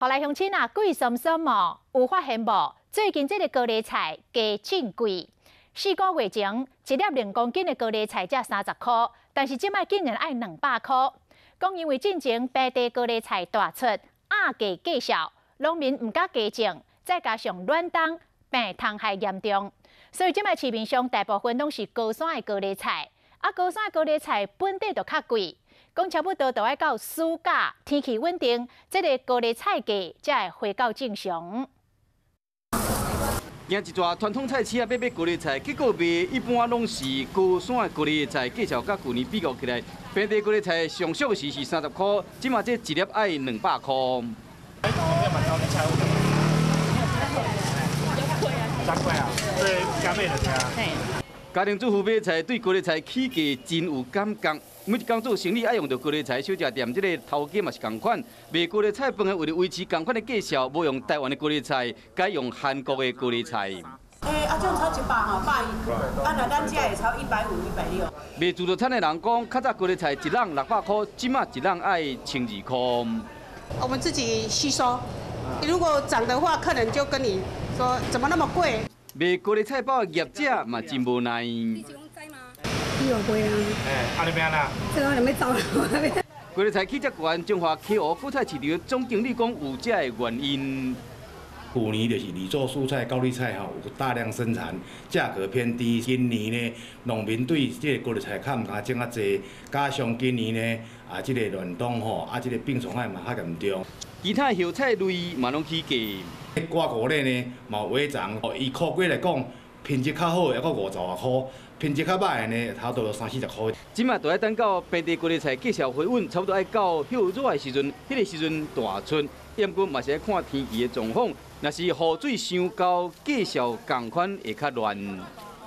后来乡亲啊，贵松松哦，有发现无？最近这个高丽菜价真贵，4个月前一粒2公斤的高丽菜才30块，但是即摆竟然要200块。讲因为进前本地高丽菜大出，压价计销，农民唔敢加种，再加上暖冬病虫害严重，所以即摆市面上大部分拢是高山的高丽菜，高山的高丽菜本地就较贵。 讲差不多都要到暑假，天气稳定，这个高丽菜价才会回到正常。行一撮传统菜市啊，买高丽菜，结果卖一般拢是高山的高丽菜，价钱甲去年比较起来，本地高丽菜上俗时是30块，即马这一粒爱200块。3块啊，对，加倍的呀。家庭主妇买菜对高丽菜起价真有感觉。 每一工做生意爱用到高丽菜，小食店这个头家嘛是同款，卖高丽菜饭的为了维持同款的价销，无用台湾的高丽菜，改用韩国的高丽菜。这种炒100吼，110，若咱这会炒150、160。卖自助餐的人讲，较早高丽菜一人600块，即马一人爱12块。我们自己吸收，如果涨的话，客人就跟你说怎么那么贵。卖高丽菜包的业者嘛真无奈。 1倍啊！安尼边啦？这个就要走了。高丽菜起价悬，中华 KO 蔬菜市场总经理讲有这个原因。去年就是二做蔬菜、高丽菜有大量生产，价格偏低。今年呢，农民对这个高丽菜较唔敢种啊济，加上今年呢这个暖冬这个病虫害嘛较严重。其他叶菜类嘛拢起价。瓜果类呢，嘛有尾涨，以苦瓜来讲。 品质较好，还阁50多块；品质较歹呢，差不多30、40块。即马都要等到本地高丽菜价销回稳，差不多要到hiệu热的时阵，迄个时阵大出。不过嘛是要看天气的状况，若是雨水伤高，价销同款会较乱。